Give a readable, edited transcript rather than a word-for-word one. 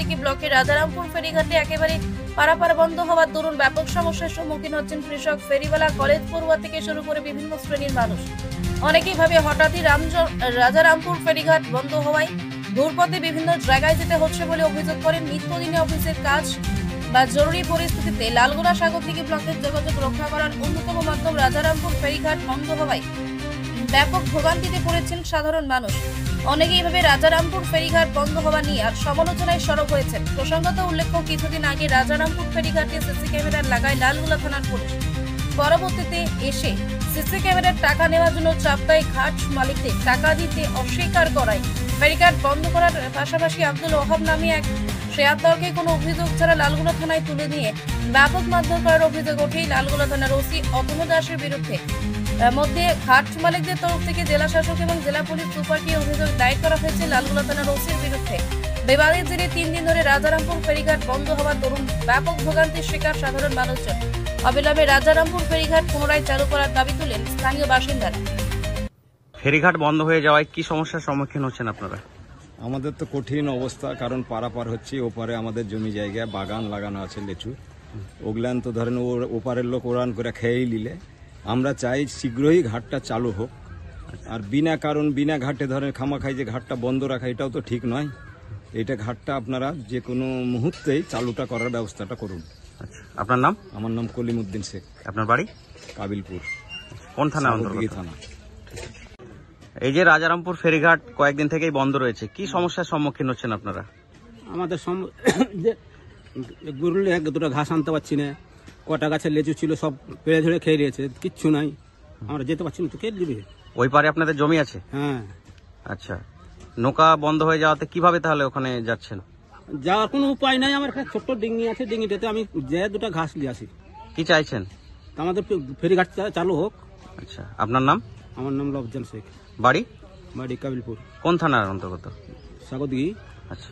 স্বাগতিকি ব্লকের রাজারামপুর ফেরিঘাটে একেবারে পারাপার বন্ধ হওয়ার দরুন ব্যাপক সমস্যার সম্মুখীন হচ্ছেন কৃষক, ফেরিওয়ালা, কলেজ পড়ুয়া থেকে শুরু করে বিভিন্ন শ্রেণীর মানুষ। অনেকেই ভাবে হঠাৎই রাজারামপুর ফেরিঘাট বন্ধ হওয়ায় ঘুরপথে বিভিন্ন জায়গায় যেতে হচ্ছে বলে অভিযোগ করেন। নিত্যদিনে অফিসের কাজ বা জরুরি পরিস্থিতিতে লালগোলা স্বাগতিকি ব্লকের যোগাযোগ রক্ষা করার অন্যতম মাধ্যম রাজারামপুর ফেরিঘাট বন্ধ হওয়ায় ব্যাপক ভোগান্তিতে পড়েছেন সাধারণ মানুষ। অনেকেই ভাবে রাজারামপুর ফেরিঘাট বন্ধ হওয়া নিয়ে আর সমালোচনায় সরব হয়েছেন। প্রসঙ্গত উল্লেখ্য, কিছুদিন আগে রাজারামপুর ফেরিঘাটে সিসি ক্যামেরা লাগায় লালগোলা থানার পুলিশ। পরবর্তীতে এসে সিসি ক্যামেরার টাকা নেওয়ার জন্য চাপ দেয় ঘাট মালিকদের। টাকা দিতে অস্বীকার করায় ফেরিঘাট বন্ধ করার পাশাপাশি আব্দুল ওহাব নামে এক শেয়ারদলকে কোনো অভিযোগ ছাড়া লালগোলা থানায় তুলে নিয়ে ব্যাপক মারধর করার অভিযোগ ওঠেই লালগোলা থানার ওসি অতনু দাসের বিরুদ্ধে। মধ্যে ঘাট মালিকদের তরফ থেকে জেলা শাসক এবং জেলা পুলিশ সুপারকে অভিযোগ দায়ের করা হয়েছে লালগোলা থানার ওসির বিরুদ্ধে। বিবাদের জেরে 3 দিন ধরে রাজারামপুর ফেরিঘাট বন্ধ হওয়ার দরুন ব্যাপক ভোগান্তির শিকার সাধারণ মানুষজন। অবিলম্বে রাজারামপুর ফেরিঘাট পুনরায় চালু করার দাবি তুলেন স্থানীয় বাসিন্দারা। ফেরিঘাট বন্ধ হয়ে যাওয়ায় কি সমস্যার সম্মুখীন হচ্ছেন আপনারা? আমাদের তো কঠিন অবস্থা, কারণ পারাপার হচ্ছে। ওপারে আমাদের জমি জায়গায় বাগান লাগানো আছে লেচু, ওগুলান তো ধরেন ওপারের লোক ওরান করে খেয়েই নিলে। আমরা চাই শীঘ্রই ঘাটটা চালু হোক। আর বিনা কারণ বিনা ঘাটে ধরেন খামাখাই যে ঘাটটা বন্ধ রাখা, এটাও তো ঠিক নয়। এটা ঘাটটা আপনারা যে কোনো মুহূর্তেই চালুটা করার ব্যবস্থাটা করুন। আচ্ছা, আপনার নাম? আমার নাম কলিমউদ্দিন শেখ। আপনার বাড়ি? কাবিলপুর। কোন থানা? থানা। এই যে রাজারামপুর ফেরিঘাট কয়েকদিন থেকেই বন্ধ রয়েছে, কি সমস্যার সম্মুখীন হচ্ছেন আপনারা? আমাদের গুরুলে দুটো ঘাস আনতে পারছি না, কটা গাছের লেচু ছিল সব পেড়ে ধরে খেয়ে নিয়েছে, কিচ্ছু নাই, আমরা যেতে পারছি না। তো কে দিবে? ওই পারে আপনাদের জমি আছে? হ্যাঁ। আচ্ছা, নৌকা বন্ধ হয়ে যাওয়াতে কিভাবে তাহলে ওখানে যাচ্ছেন? যাওয়ার কোনো উপায় নাই। আমার একটা ছোট্ট ডিঙ্গি আছে, ডিঙ্গিটাতে আমি যে দুটো ঘাস নিয়ে আসি। কি চাইছেন? আমাদের ফেরিঘাট চালু হোক। আচ্ছা, আপনার নাম? আমার নাম লবজান শেখ। বাড়ি? বাড়ি কাবিলপুর। কোন থানার অন্তর্গত? স্বাগতিকি। আচ্ছা।